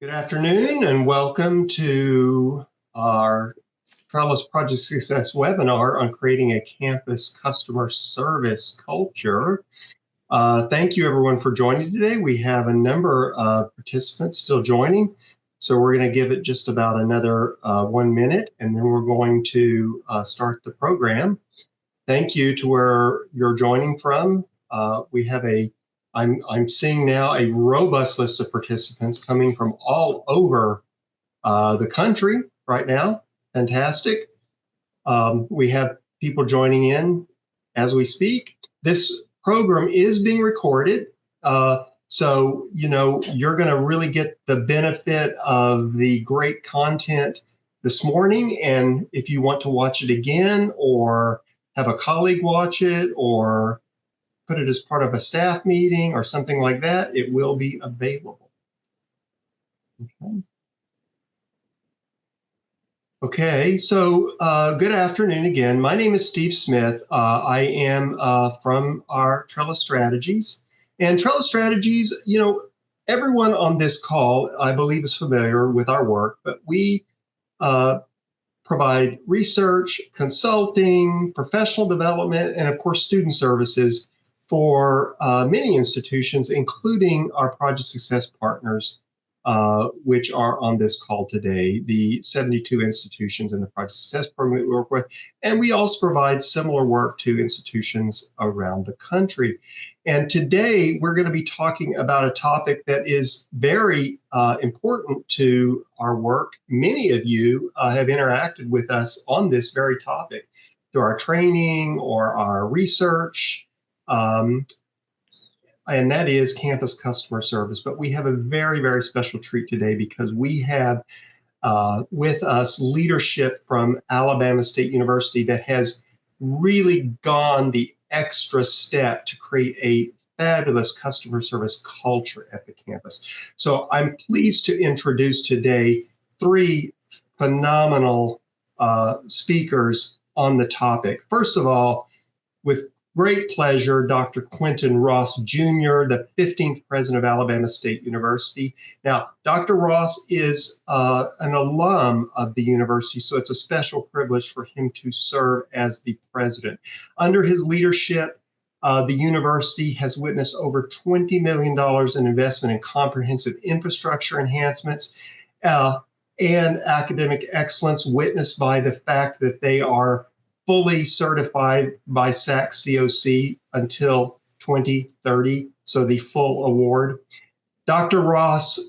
Good afternoon and welcome to our Trellis Project Success webinar on creating a campus customer service culture. Thank you everyone for joining today. We have a number of participants still joining, so we're going to give it just about another 1 minute and then we're going to start the program. Thank you to where you're joining from. We have I'm seeing now a robust list of participants coming from all over the country right now. Fantastic. We have people joining in as we speak. This program is being recorded. So, you're going to really get the benefit of the great content this morning. And if you want to watch it again or have a colleague watch it or put it as part of a staff meeting or something like that, it will be available. Okay, so good afternoon again. My name is Steve Smith. I am from our Trellis Strategies. And Trellis Strategies, everyone on this call, I believe, is familiar with our work, but we provide research, consulting, professional development, and of course, student services for many institutions, including our Project Success partners, which are on this call today, the 72 institutions in the Project Success program that we work with. And we also provide similar work to institutions around the country. And today we're going to be talking about a topic that is very important to our work. Many of you have interacted with us on this very topic through our training or our research. And that is campus customer service. But we have a very, very special treat today because we have with us leadership from Alabama State University that has really gone the extra step to create a fabulous customer service culture at the campus. So I'm pleased to introduce today three phenomenal speakers on the topic. First of all, with great pleasure, Dr. Quinton Ross Jr., the 15th president of Alabama State University. Now, Dr. Ross is an alum of the university, so it's a special privilege for him to serve as the president. Under his leadership, the university has witnessed over $20 million in investment in comprehensive infrastructure enhancements and academic excellence, witnessed by the fact that they are fully certified by SACS COC until 2030, so the full award. Dr. Ross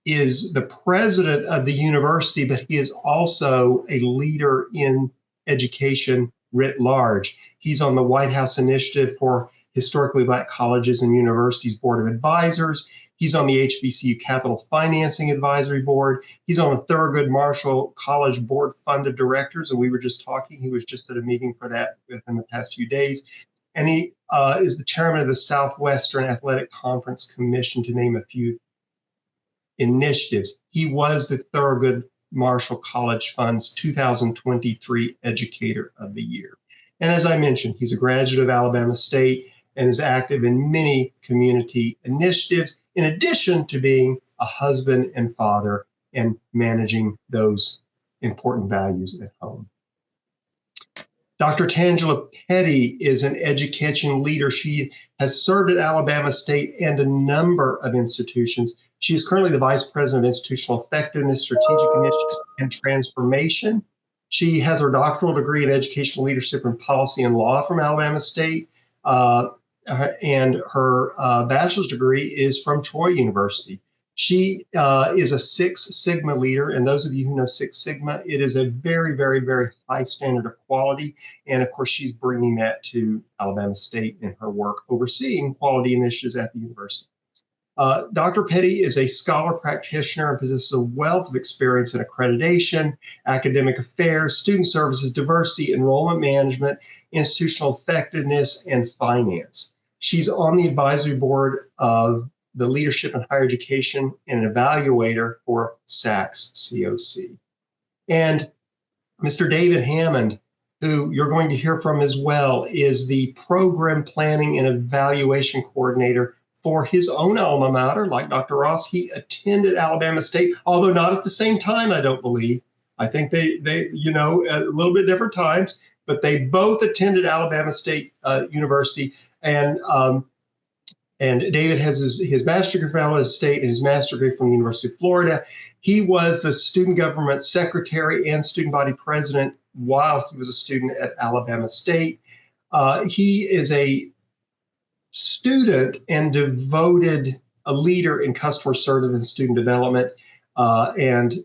is the president of the university, but he is also a leader in education writ large. He's on the White House Initiative for Historically Black Colleges and Universities Board of Advisors. He's on the HBCU Capital Financing Advisory Board. He's on the Thurgood Marshall College Board Funded Directors, and we were just talking. He was just at a meeting for that within the past few days. And he is the chairman of the Southwestern Athletic Conference Commission, to name a few initiatives. He was the Thurgood Marshall College Fund's 2023 Educator of the Year. And as I mentioned, he's a graduate of Alabama State and is active in many community initiatives, in addition to being a husband and father and managing those important values at home. Dr. Tanjula Petty is an education leader. She has served at Alabama State and a number of institutions. She is currently the Vice President of Institutional Effectiveness, Strategic Initiatives, and Transformation. She has her doctoral degree in Educational Leadership and Policy and Law from Alabama State. And her bachelor's degree is from Troy University. She is a Six Sigma leader, and those of you who know Six Sigma, it is a very, very, very high standard of quality. And of course, she's bringing that to Alabama State in her work overseeing quality initiatives at the university. Dr. Petty is a scholar practitioner and possesses a wealth of experience in accreditation, academic affairs, student services, diversity, enrollment management, institutional effectiveness, and finance. She's on the advisory board of the Leadership in Higher Education and an evaluator for SACS COC. And Mr. David Hammond, who you're going to hear from as well, is the Program Planning and Evaluation Coordinator for his own alma mater, like Dr. Ross. He attended Alabama State, although not at the same time, I don't believe. I think they a little bit different times, but they both attended Alabama State University. And David has his master's degree from Alabama State and his master's degree from the University of Florida. He was the student government secretary and student body president while he was a student at Alabama State. He is a student and devoted a leader in customer service and student development, and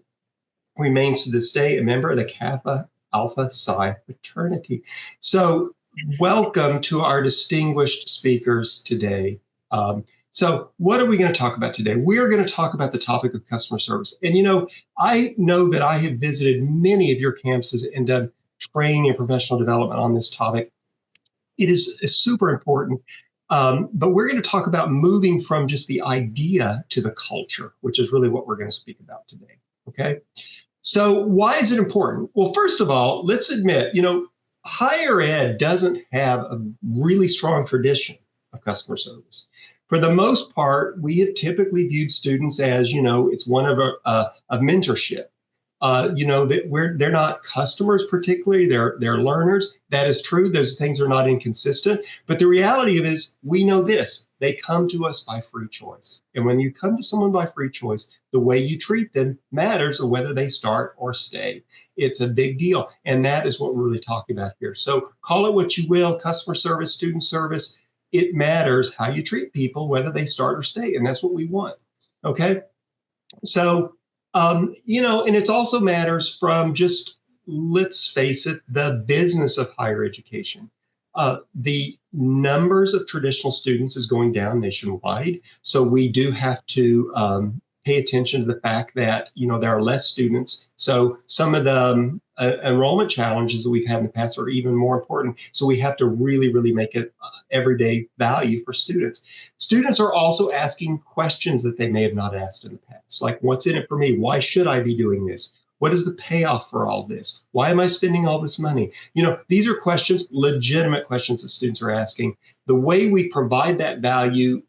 remains to this day a member of the Kappa Alpha Psi fraternity. So welcome to our distinguished speakers today. So what are we going to talk about today? We're going to talk about the topic of customer service. And I know that I have visited many of your campuses and done training and professional development on this topic. It is super important. But we're going to talk about moving from just the idea to the culture, which is really what we're going to speak about today. Okay. So why is it important? Well, first of all, let's admit, higher ed doesn't have a really strong tradition of customer service. For the most part, we have typically viewed students as, it's one of a mentorship. That they're not customers particularly, they're learners. That is true. Those things are not inconsistent. But the reality of it is, we know this: they come to us by free choice. And when you come to someone by free choice, the way you treat them matters of whether they start or stay. It's a big deal. And that is what we're really talking about here. So call it what you will, customer service, student service. It matters how you treat people, whether they start or stay. And that's what we want. Okay. So, and it also matters from just, let's face it, the business of higher education. The numbers of traditional students is going down nationwide. So we do have to pay attention to the fact that, there are less students. So some of the enrollment challenges that we've had in the past are even more important. So we have to really, really make it everyday value for students. Students are also asking questions that they may have not asked in the past, like, what's in it for me? Why should I be doing this? What is the payoff for all this? Why am I spending all this money? These are questions, legitimate questions that students are asking. The way we provide that value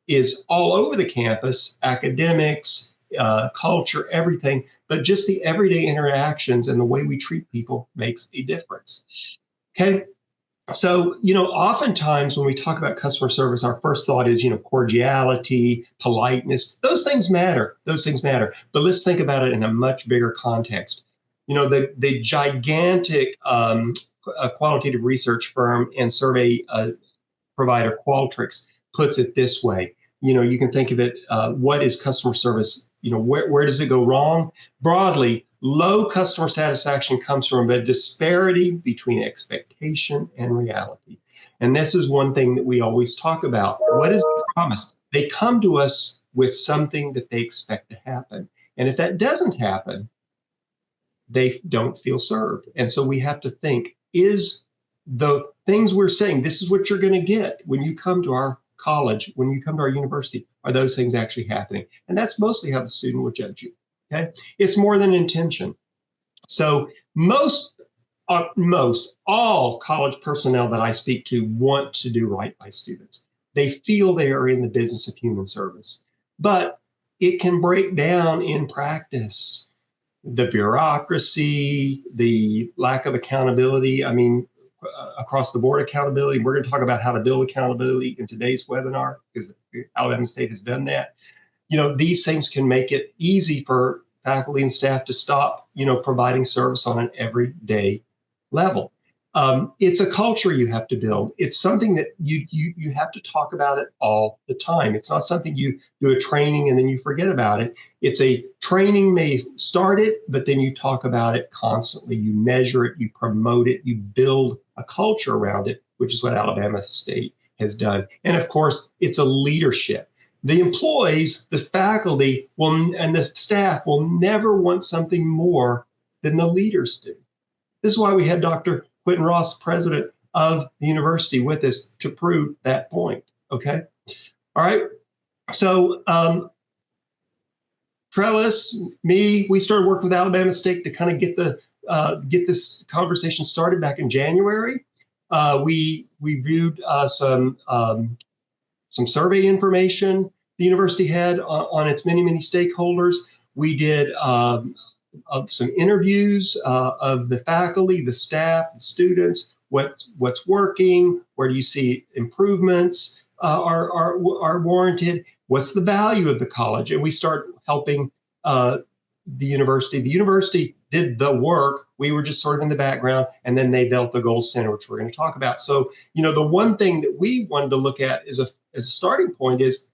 is all over the campus: academics, culture, everything, but just the everyday interactions and the way we treat people makes a difference. Okay. So, oftentimes when we talk about customer service, our first thought is, cordiality, politeness. Those things matter. But let's think about it in a much bigger context. The gigantic qualitative research firm and survey provider Qualtrics puts it this way. You can think of it, what is customer service? Where does it go wrong? Broadly, low customer satisfaction comes from a disparity between expectation and reality. And this is one thing that we always talk about. What is the promise? They come to us with something that they expect to happen. And if that doesn't happen, they don't feel served. And so we have to think, is the things we're saying, this is what you're going to get when you come to our college, when you come to our university, are those things actually happening? And that's mostly how the student will judge you. Okay, it's more than intention. So most all college personnel that I speak to want to do right by students. They feel they are in the business of human service, but it can break down in practice. The bureaucracy, the lack of accountability. I mean, across the board accountability. We're going to talk about how to build accountability in today's webinar, because Alabama State has done that. These things can make it easy for faculty and staff to stop, providing service on an everyday level. It's a culture you have to build. It's something that you have to talk about it all the time. It's not something you do a training and then you forget about it. It's a training may start it, but then you talk about it constantly. You measure it, you promote it, you build a culture around it, which is what Alabama State has done. And of course, it's a leadership. The employees, the faculty and the staff will never want something more than the leaders do. This is why we had Dr. Quinton Ross, president of the university, with us to prove that point. Okay. All right. So Trellis, me, we started working with Alabama State to kind of get this conversation started back in January. We reviewed some some survey information the university had on its many, many stakeholders. We did some interviews of the faculty, the staff, the students, what's working, where do you see improvements are warranted, what's the value of the college, and we start helping the university. The university did the work. We were just sort of in the background, and then they built the gold standard, which we're going to talk about. So, the one thing that we wanted to look at as a starting point is,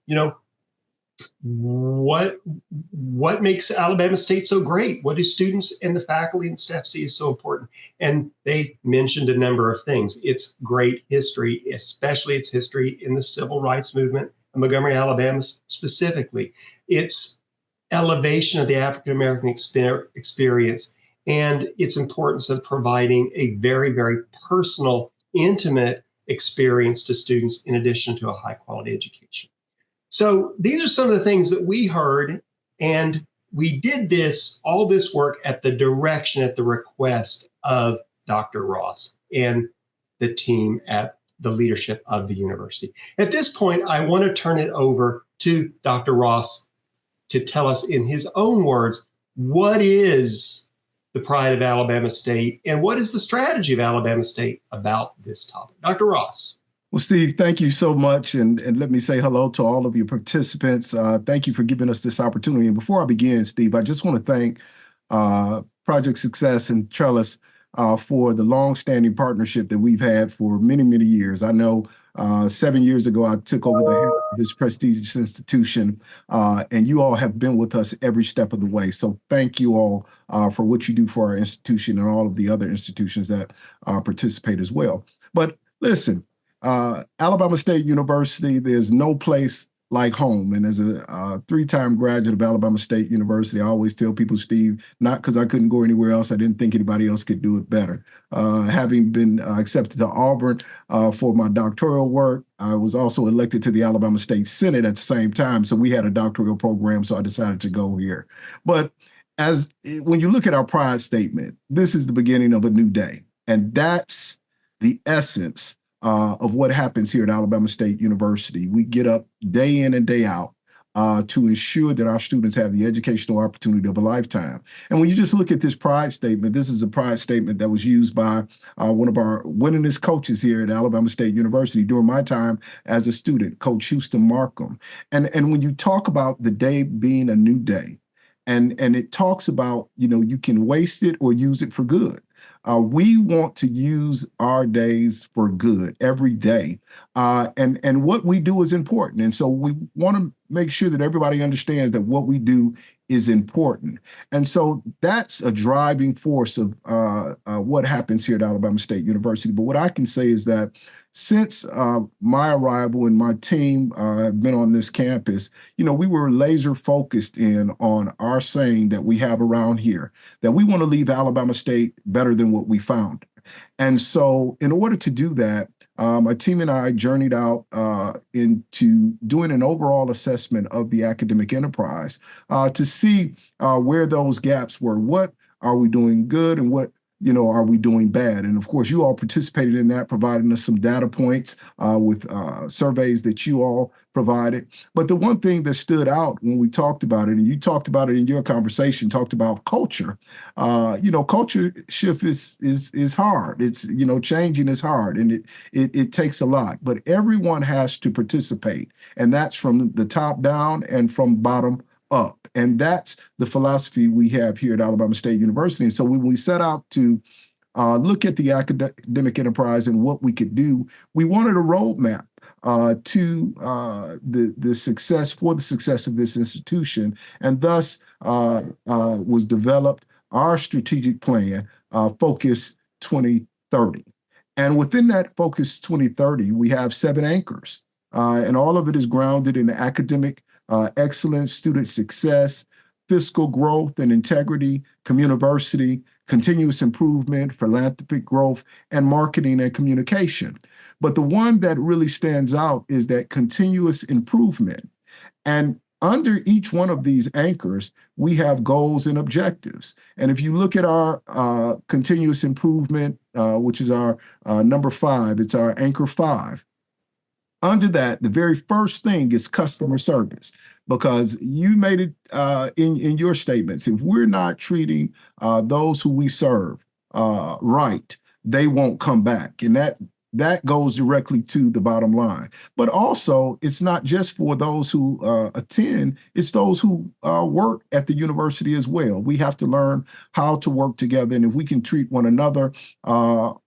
what makes Alabama State so great? What do students and the faculty and staff see as so important? And they mentioned a number of things. It's great history, especially its history in the civil rights movement in Montgomery, Alabama specifically. It's elevation of the African American experience and its importance of providing a very, very personal, intimate experience to students in addition to a high quality education. So these are some of the things that we heard, and we did all this work at the request of Dr. Ross and the team at the leadership of the university. At this point, I want to turn it over to Dr. Ross to tell us in his own words, what is the pride of Alabama State and what is the strategy of Alabama State about this topic? Dr. Ross. Well, Steve, thank you so much. And let me say hello to all of your participants. Thank you for giving us this opportunity. And before I begin, Steve, I just want to thank Project Success and Trellis for the longstanding partnership that we've had for many, many years. I know 7 years ago, I took over the head of this prestigious institution, and you all have been with us every step of the way. So thank you all for what you do for our institution and all of the other institutions that participate as well. But listen, Alabama State University, there's no place like home. And as a three-time graduate of Alabama State University, I always tell people, Steve, not because I couldn't go anywhere else, I didn't think anybody else could do it better. Having been accepted to Auburn for my doctoral work, I was also elected to the Alabama State Senate at the same time. So we had a doctoral program, so I decided to go here. But when you look at our pride statement, this is the beginning of a new day. And that's the essence of what happens here at Alabama State University. We get up day in and day out to ensure that our students have the educational opportunity of a lifetime. And when you just look at this pride statement, this is a pride statement that was used by one of our winningest coaches here at Alabama State University during my time as a student, Coach Houston Markham. And when you talk about the day being a new day, and it talks about, you can waste it or use it for good. We want to use our days for good every day. And what we do is important. And so we want to make sure that everybody understands that what we do is important. And so that's a driving force of what happens here at Alabama State University. But what I can say is that since my arrival and my team have been on this campus, we were laser focused in on our saying that we have around here, that we want to leave Alabama State better than what we found. And so in order to do that, my team and I journeyed out into doing an overall assessment of the academic enterprise to see where those gaps were. What are we doing good and what are we doing bad? And of course, you all participated in that, providing us some data points with surveys that you all provided. But the one thing that stood out when we talked about it, and you talked about it in your conversation, talked about culture. Culture shift is hard. It's, changing is hard, and it takes a lot. But everyone has to participate, and that's from the top down and from bottom up. And that's the philosophy we have here at Alabama State University. And so when we set out to look at the academic enterprise and what we could do, we wanted a roadmap to the success of this institution. And thus was developed our strategic plan, Focus 2030. And within that Focus 2030, we have 7 anchors. And all of it is grounded in academic excellence, student success, fiscal growth and integrity, communiversity, continuous improvement, philanthropic growth, and marketing and communication. But the one that really stands out is that continuous improvement. And under each one of these anchors, we have goals and objectives. And if you look at our continuous improvement, which is our number 5, it's our anchor 5. under that, the very first thing is customer service, because you made it in your statements. If we're not treating those who we serve right, they won't come back, and that goes directly to the bottom line. But also, it's not just for those who attend, it's those who work at the university as well. We have to learn how to work together. And if we can treat one another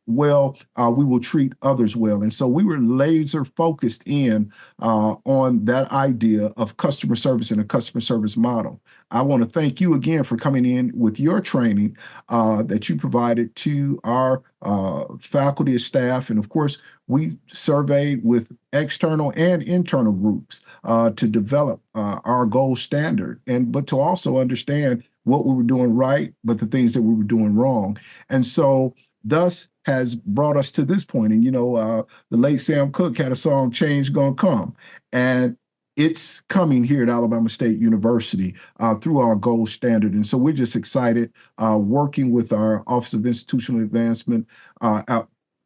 well, we will treat others well. And so we were laser focused in on that idea of customer service and a customer service model. I want to thank you again for coming in with your training that you provided to our faculty and staff. And of course, we surveyed with external and internal groups to develop our gold standard, but to also understand what we were doing right, but the things that we were doing wrong. And so thus has brought us to this point. And, the late Sam Cooke had a song, Change Gonna Come. And it's coming here at Alabama State University through our gold standard. And so we're just excited working with our Office of Institutional Advancement,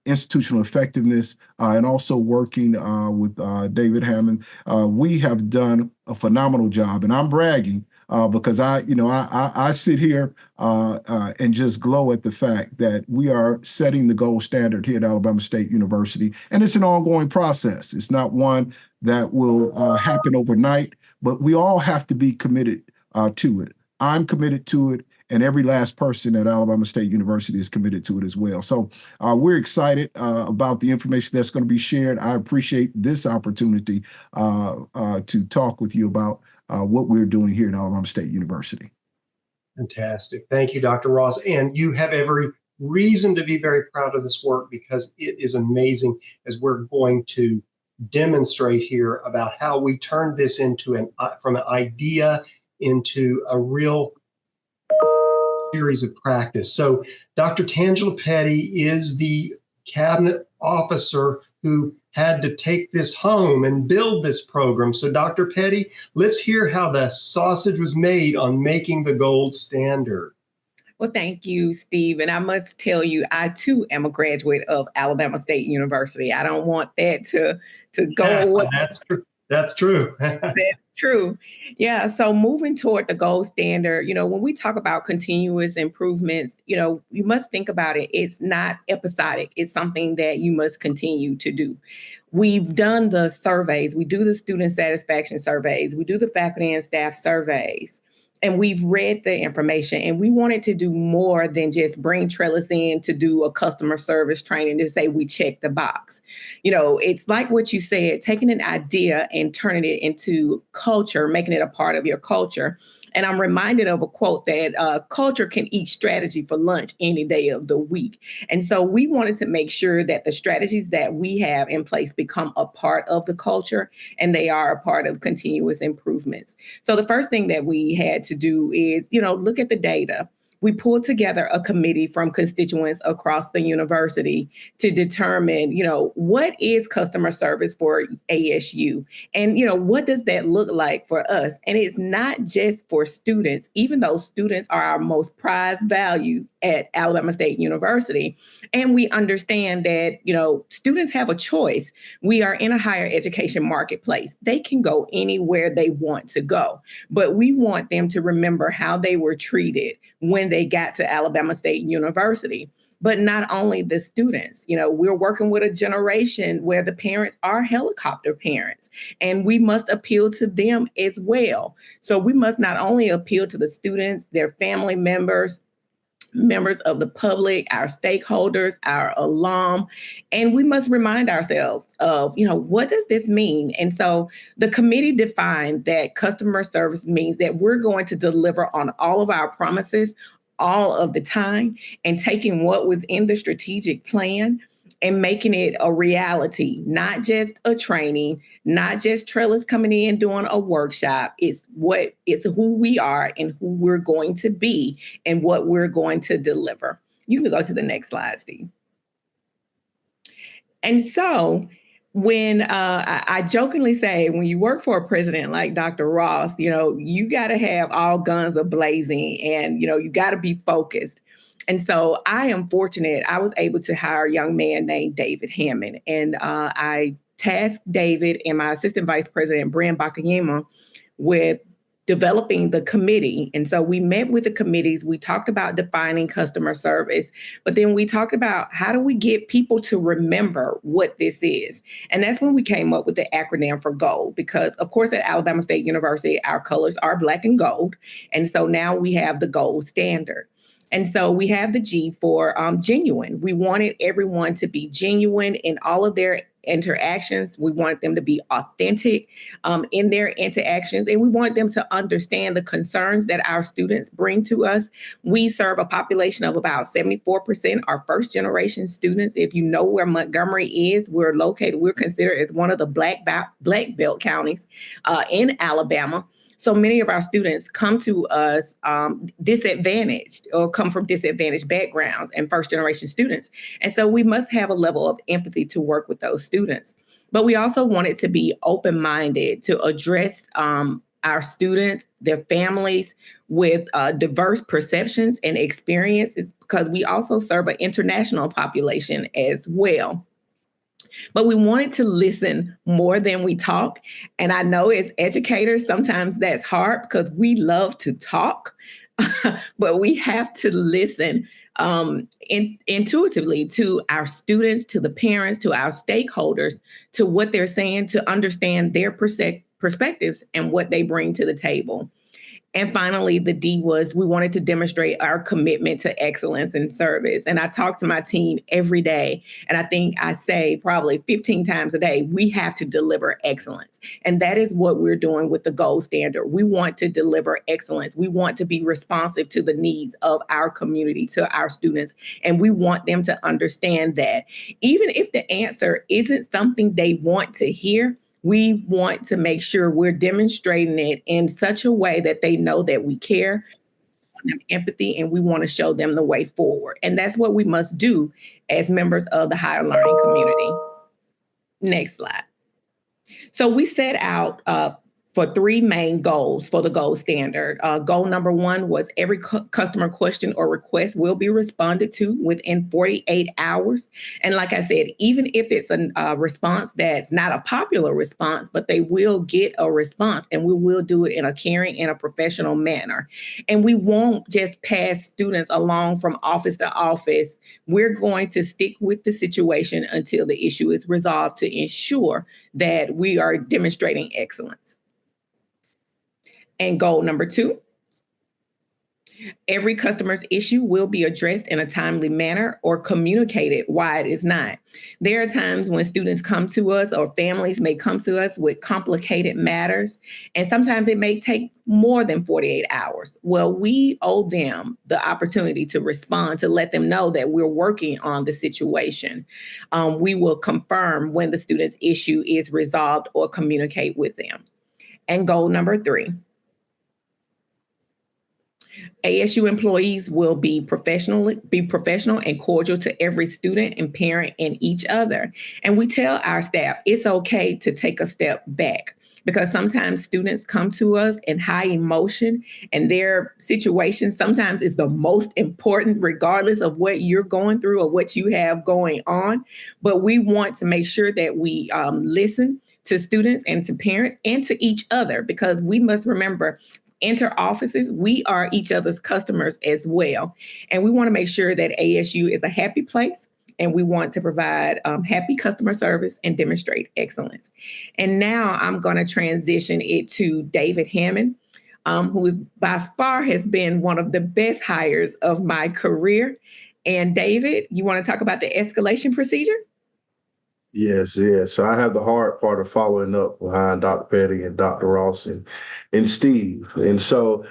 institutional effectiveness, and also working with David Hammond. We have done a phenomenal job, and I'm bragging because I sit here and just glow at the fact that we are setting the gold standard here at Alabama State University, and it's an ongoing process. It's not one that will happen overnight, but we all have to be committed to it. I'm committed to it, and every last person at Alabama State University is committed to it as well. So we're excited about the information that's going to be shared. I appreciate this opportunity to talk with you about what we're doing here at Alabama State University. Fantastic. Thank you, Dr. Ross. And you have every reason to be very proud of this work, because it is amazing, as we're going to demonstrate here, about how we turned this into from an idea into a real series of practice. So Dr. Tanjula Petty is the cabinet officer who had to take this home and build this program. So Dr. Petty, let's hear how the sausage was made on making the gold standard. Well, thank you, Steve. And I must tell you, I too am a graduate of Alabama State University. I don't want that to go away. That's true. That's true. That's true. Yeah. So moving toward the gold standard, when we talk about continuous improvements, you must think about it. It's not episodic. It's something that you must continue to do. We've done the surveys. We do the student satisfaction surveys. We do the faculty and staff surveys. And we've read the information, and we wanted to do more than just bring Trellis in to do a customer service training to say we check the box. It's like what you said, taking an idea and turning it into culture, making it a part of your culture. And I'm reminded of a quote that culture can eat strategy for lunch any day of the week. And so we wanted to make sure that the strategies that we have in place become a part of the culture, and they are a part of continuous improvements. So the first thing that we had to do is, look at the data. We pulled together a committee from constituents across the university to determine, what is customer service for ASU? And, what does that look like for us? And it's not just for students, even though students are our most prized value at Alabama State University. And we understand that, students have a choice. We are in a higher education marketplace. They can go anywhere they want to go, but we want them to remember how they were treated when they got to Alabama State University. But not only the students, we're working with a generation where the parents are helicopter parents, and we must appeal to them as well. So we must not only appeal to the students, their family members of the public, our stakeholders, our alum, and we must remind ourselves of, what does this mean? And so the committee defined that customer service means that we're going to deliver on all of our promises all of the time, and taking what was in the strategic plan and making it a reality, not just a training, not just Trellis coming in doing a workshop. It's who we are and who we're going to be and what we're going to deliver. You can go to the next slide, Steve. And so when I jokingly say, when you work for a president like Dr. Ross, you got to have all guns a-blazing, and, you got to be focused. And so I am fortunate. I was able to hire a young man named David Hammond, and I tasked David and my assistant vice president, Brian Bakayema, with developing the committee. And so we met with the committees. We talked about defining customer service, but then we talked about how do we get people to remember what this is? And that's when we came up with the acronym for GOLD, because of course at Alabama State University, our colors are black and gold. And so now we have the GOLD standard. And so we have the G for genuine. We wanted everyone to be genuine in all of their interactions. We want them to be authentic in their interactions, and we want them to understand the concerns that our students bring to us. We serve a population of about 74% are first generation students. If you know where Montgomery is, we're considered as one of the black belt counties in Alabama. So many of our students come to us disadvantaged or come from disadvantaged backgrounds and first generation students. And so we must have a level of empathy to work with those students. But we also want it to be open-minded to address our students, their families with diverse perceptions and experiences, because we also serve an international population as well. But we wanted to listen more than we talk. And I know as educators, sometimes that's hard because we love to talk, but we have to listen intuitively to our students, to the parents, to our stakeholders, to what they're saying, to understand their perspectives and what they bring to the table. And finally, the D was we wanted to demonstrate our commitment to excellence in service. And I talk to my team every day, and I think I say probably 15 times a day, we have to deliver excellence. And that is what we're doing with the GOLD standard. We want to deliver excellence. We want to be responsive to the needs of our community, to our students. And we want them to understand that even if the answer isn't something they want to hear, we want to make sure we're demonstrating it in such a way that they know that we care, empathy, and we want to show them the way forward. And that's what we must do as members of the higher learning community. Next slide. So we set out for three main goals for the GOLD standard. Goal number one was every customer question or request will be responded to within 48 hours. And like I said, even if it's a response that's not a popular response, but they will get a response, and we will do it in a caring and a professional manner. And we won't just pass students along from office to office. We're going to stick with the situation until the issue is resolved to ensure that we are demonstrating excellence. And goal number two, every customer's issue will be addressed in a timely manner or communicated why it is not. There are times when students come to us or families may come to us with complicated matters, and sometimes it may take more than 48 hours. Well, we owe them the opportunity to respond, to let them know that we're working on the situation. We will confirm when the student's issue is resolved or communicate with them. And goal number three, ASU employees will be professional and cordial to every student and parent and each other. And we tell our staff it's okay to take a step back, because sometimes students come to us in high emotion, and their situation sometimes is the most important, regardless of what you're going through or what you have going on. But we want to make sure that we listen to students and to parents and to each other, because we must remember, inter offices, we are each other's customers as well. And we want to make sure that ASU is a happy place, and we want to provide happy customer service and demonstrate excellence. And now I'm going to transition it to David Hammond, who is by far has been one of the best hires of my career. And David, you want to talk about the escalation procedure? Yes. So I have the hard part of following up behind Dr. Petty and Dr. Ross and Steve. And so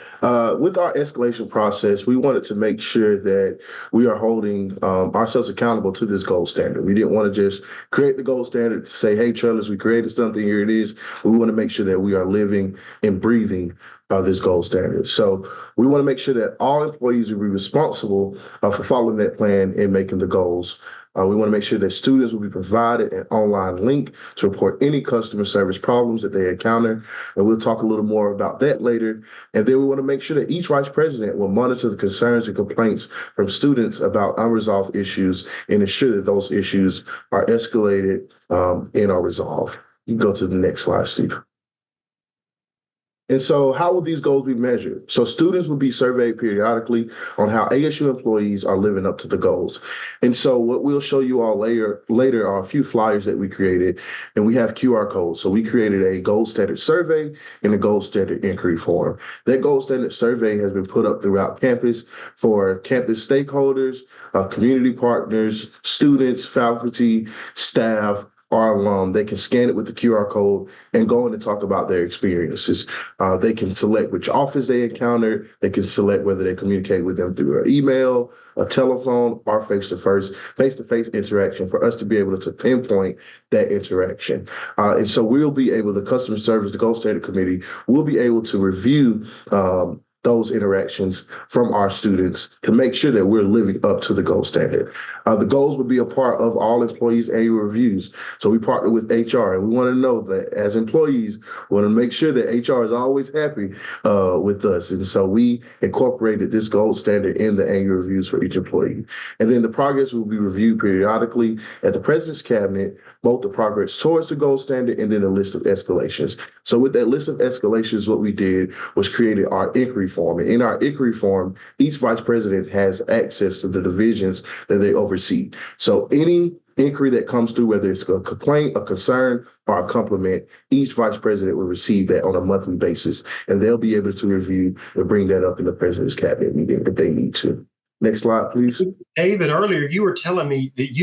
with our escalation process, we wanted to make sure that we are holding ourselves accountable to this GOLD standard. We didn't want to just create the GOLD standard to say, hey, Trellis, we created something, here it is. We want to make sure that we are living and breathing this GOLD standard. So we want to make sure that all employees will be responsible for following that plan and making the goals We want to make sure that students will be provided an online link to report any customer service problems that they encounter. And we'll talk a little more about that later. And then we want to make sure that each vice president will monitor the concerns and complaints from students about unresolved issues and ensure that those issues are escalated and are resolved. You can go to the next slide, Steve. And so how will these goals be measured? So students will be surveyed periodically on how ASU employees are living up to the goals. And so what we'll show you all later are a few flyers that we created, and we have QR codes. So we created a gold standard survey and a gold standard inquiry form. That gold standard survey has been put up throughout campus for campus stakeholders, community partners, students, faculty, staff, our alum. They can scan it with the QR code and go in and talk about their experiences. They can select which office they encountered. They can select whether they communicate with them through an email, a telephone, or face-to-face interaction for us to be able to pinpoint that interaction. And so we'll be able, the customer service, the Gold Standard Committee, will be able to review those interactions from our students to make sure that we're living up to the gold standard. The goals will be a part of all employees' annual reviews. So we partner with HR, and we want to know that as employees, we want to make sure that HR is always happy with us. And so we incorporated this gold standard in the annual reviews for each employee. And then the progress will be reviewed periodically at the President's Cabinet, both the progress towards the gold standard and then a list of escalations. So with that list of escalations, what we did was created our inquiry form. And in our inquiry form, each vice president has access to the divisions that they oversee. So any inquiry that comes through, whether it's a complaint, a concern, or a compliment, each vice president will receive that on a monthly basis, and they'll be able to review and bring that up in the president's cabinet meeting if they need to. Next slide, please. David, earlier you were telling me that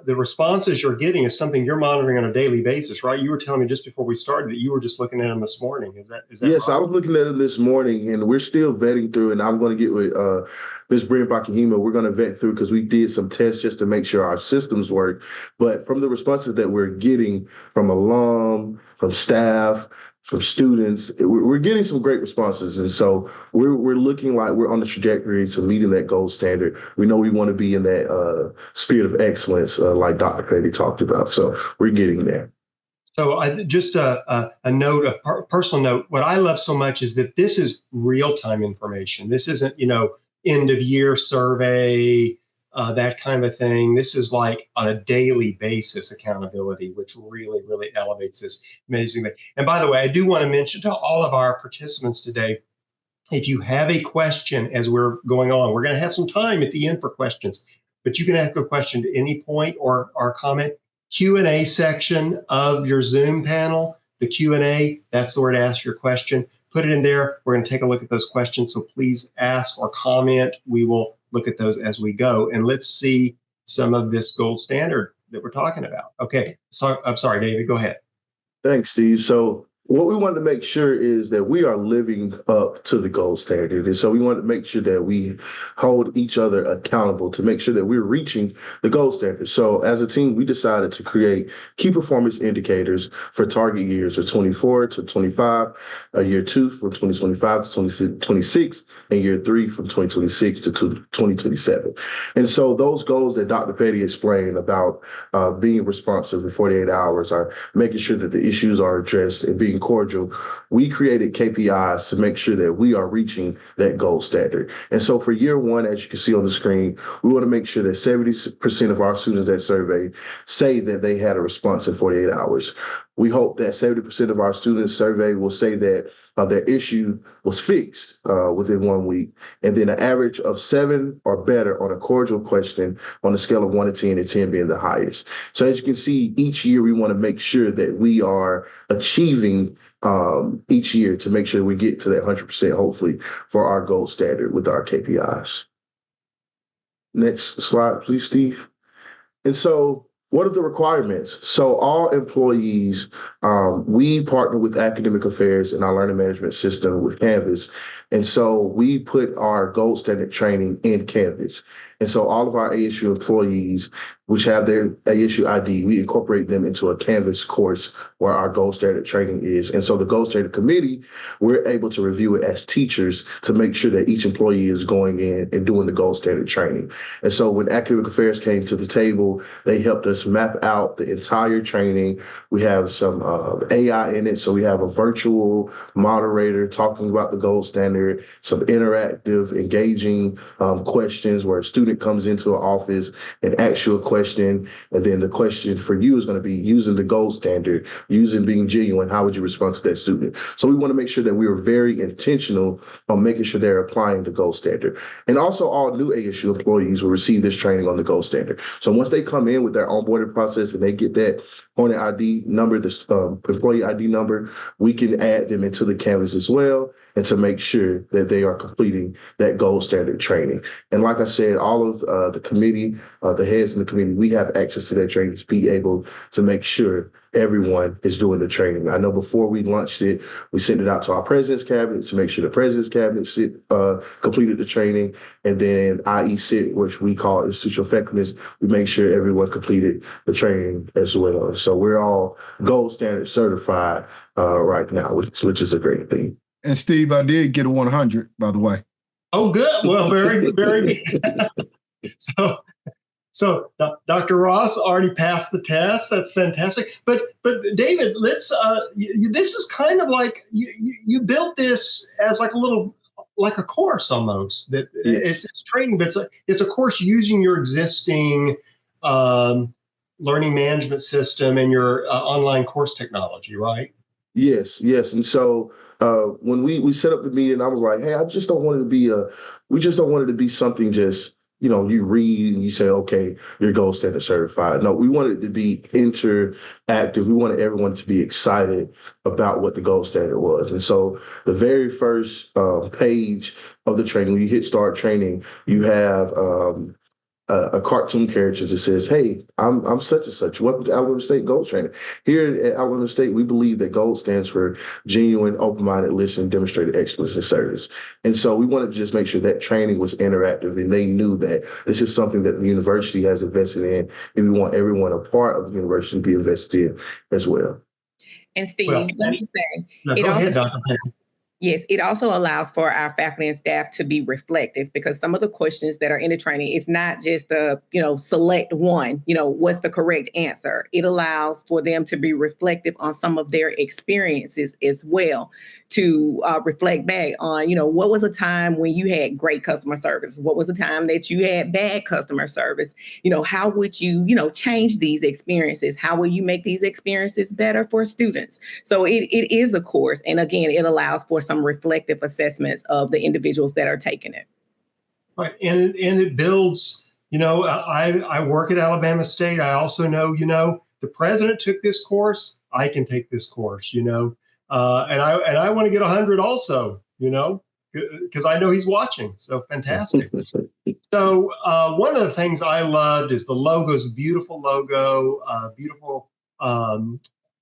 the responses you're getting is something you're monitoring on a daily basis, right? You were telling me just before we started that you were just looking at them this morning. Is that yes, right? I was looking at it this morning, and we're still vetting through, and I'm going to get with Ms. Brian Bakahima. We're going to vet through because we did some tests just to make sure our systems work. But from the responses that we're getting from alum, from staff, from students, we're getting some great responses. And so we're looking like we're on the trajectory to meeting that gold standard. We know we want to be in that spirit of excellence, like Dr. Petty talked about. So we're getting there. So just a note, a personal note, what I love so much is that this is real-time information. This isn't, end of year survey, that kind of thing. This is like on a daily basis accountability, which really, really elevates this amazingly. And by the way, I do want to mention to all of our participants today, if you have a question as we're going on, we're going to have some time at the end for questions, but you can ask a question at any point or comment. Q&A section of your Zoom panel, the Q&A, that's where to ask your question. Put it in there. We're going to take a look at those questions. So please ask or comment. We will look at those as we go. And let's see some of this gold standard that we're talking about. Okay. So I'm sorry, David, go ahead. Thanks, Steve. So what we wanted to make sure is that we are living up to the gold standard. And so we wanted to make sure that we hold each other accountable to make sure that we're reaching the gold standard. So as a team, we decided to create key performance indicators for target years of 24 to 25, year 2 from 2025 to 2026, and year 3 from 2026 to 2027. And so those goals that Dr. Petty explained about being responsive in 48 hours are making sure that the issues are addressed and being cordial. We created KPIs to make sure that we are reaching that gold standard. And so for year 1, as you can see on the screen, we want to make sure that 70% of our students that surveyed say that they had a response in 48 hours. We hope that 70% of our students surveyed will say that their issue was fixed within 1 week, and then an average of 7 or better on a cordial question on a scale of 1 to 10, and 10 being the highest. So as you can see, each year we want to make sure that we are achieving each year to make sure we get to that 100%, hopefully, for our gold standard with our KPIs. Next slide, please, Steve. And so what are the requirements? So all employees, we partner with Academic Affairs and our learning management system with Canvas. And so we put our gold standard training in Canvas. And so all of our ASU employees which have their ASU ID, we incorporate them into a Canvas course where our gold standard training is. And so the gold standard committee, we're able to review it as teachers to make sure that each employee is going in and doing the gold standard training. And so when academic affairs came to the table, they helped us map out the entire training. We have some AI in it. So we have a virtual moderator talking about the gold standard, some interactive, engaging questions where a student comes into an office and asks you a question. And then the question for you is going to be using the gold standard, using being genuine. How would you respond to that student? So we want to make sure that we are very intentional on making sure they're applying the gold standard. And also all new ASU employees will receive this training on the gold standard. So once they come in with their onboarding process and they get that Hornet ID number, this employee ID number, we can add them into the Canvas as well, and to make sure that they are completing that gold standard training. And like I said, all of the committee, the heads in the committee, we have access to that training to be able to make sure everyone is doing the training. I know before we launched it, we sent it out to our president's cabinet to make sure the president's cabinet completed the training. And then IECIT, which we call institutional effectiveness, we make sure everyone completed the training as well. So we're all gold standard certified right now, which is a great thing. And Steve, I did get a 100, by the way. Oh, good. Well, very, very good. So Dr. Ross already passed the test. That's fantastic. But David, let's. This is kind of like you built this as like a course almost. That Yes. it's training, but it's a course using your existing learning management system and your online course technology, right? Yes. And so when we set up the meeting, I was like, hey, we just don't want it to be something just, you read and you say, okay, you're gold standard certified. No, we want it to be interactive. We wanted everyone to be excited about what the gold standard was. And so the very first page of the training, when you hit start training, you have a cartoon character that says, hey, I'm such and such. Welcome to Alabama State Gold Training. Here at Alabama State, we believe that gold stands for genuine, open-minded, listening, demonstrated excellence in service. And so we wanted to just make sure that training was interactive and they knew that this is something that the university has invested in, and we want everyone a part of the university to be invested in as well. And Steve, Well, let me say, go ahead, Dr. Petty. yes, it also allows for our faculty and staff to be reflective, because some of the questions that are in the training, it's not just select one, what's the correct answer. It allows for them to be reflective on some of their experiences as well, to reflect back on, what was a time when you had great customer service? What was a time that you had bad customer service? How would you, change these experiences? How will you make these experiences better for students? So it is a course. And again, it allows for some reflective assessments of the individuals that are taking it. Right. And it builds, I work at Alabama State. I also know, the president took this course. I can take this course, and I want to get 100 also, because I know he's watching. So fantastic. So one of the things I loved is the logo's beautiful logo, beautiful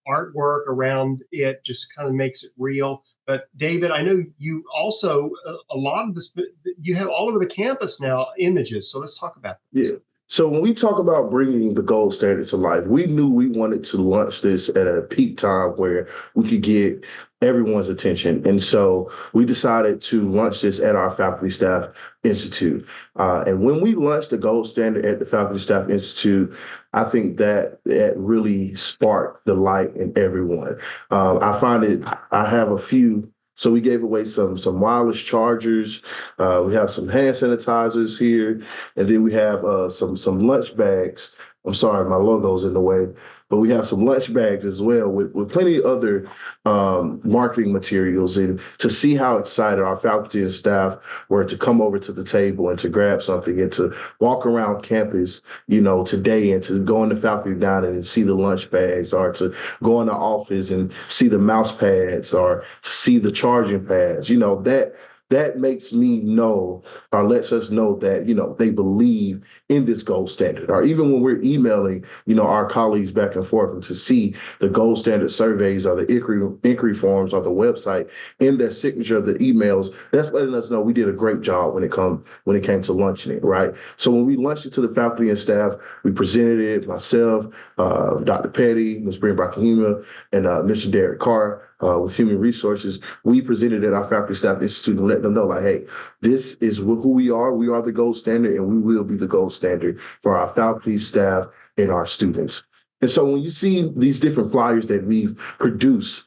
artwork around it, just kind of makes it real. But David, I know you also, a lot of this, you have all over the campus now images. So let's talk about that. Yeah. So when we talk about bringing the gold standard to life, we knew we wanted to launch this at a peak time where we could get everyone's attention. And so we decided to launch this at our Faculty Staff Institute. And when we launched the gold standard at the Faculty Staff Institute, I think that really sparked the light in everyone. I have a few. So we gave away some wireless chargers. We have some hand sanitizers here, and then we have some lunch bags. I'm sorry, my logo's in the way, but we have some lunch bags as well with plenty of other marketing materials. And to see how excited our faculty and staff were to come over to the table and to grab something and to walk around campus, today, and to go in the faculty dining and see the lunch bags, or to go in the office and see the mouse pads, or to see the charging pads, that makes me know or lets us know that, they believe in this gold standard. Or even when we're emailing, our colleagues back and forth, and to see the gold standard surveys or the inquiry forms or the website in their signature of the emails, that's letting us know we did a great job when it came to launching it, right? So when we launched it to the faculty and staff, we presented it, myself, Dr. Petty, Ms. Bryn Brahima, and Mr. Derek Carr with Human Resources. We presented at our Faculty Staff Institute and let them know, like, hey, this is who we are. We are the gold standard, and we will be the gold standard for our faculty, staff, and our students. And so when you see these different flyers that we've produced